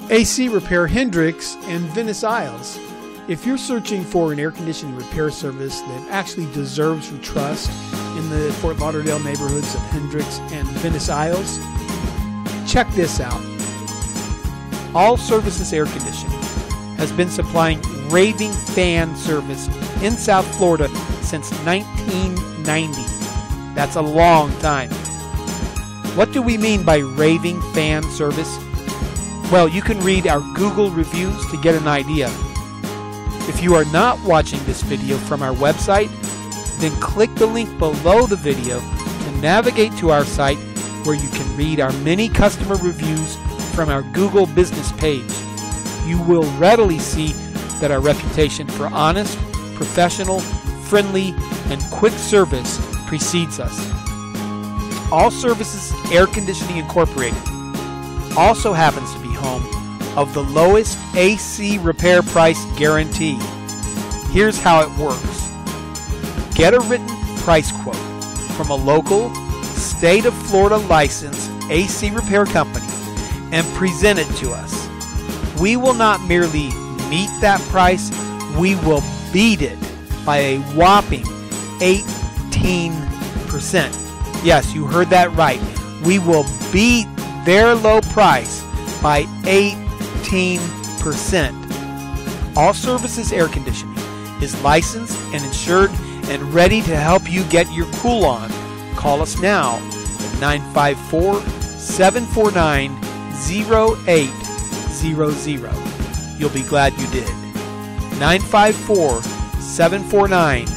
AC Repair Hendricks and Venice Isles. If you're searching for an air conditioning repair service that actually deserves your trust in the Fort Lauderdale neighborhoods of Hendricks and Venice Isles, check this out. All Services Air Conditioning has been supplying raving fan service in South Florida since 1990. That's a long time. What do we mean by raving fan service? Well, you can read our Google reviews to get an idea. If you are not watching this video from our website, then click the link below the video to navigate to our site where you can read our many customer reviews from our Google business page. You will readily see that our reputation for honest, professional, friendly, and quick service precedes us. All Services Air Conditioning Incorporated also happens to be home of the lowest AC repair price guarantee. Here's how it works. Get a written price quote from a local, state of Florida licensed AC repair company and present it to us. We will not merely meet that price, we will beat it by a whopping 18%. Yes, you heard that right. We will beat their low price by 18%. All Services Air Conditioning is licensed and insured and ready to help you get your cool on. Call us now at 954-749-0800. You'll be glad you did. 954-749-0800.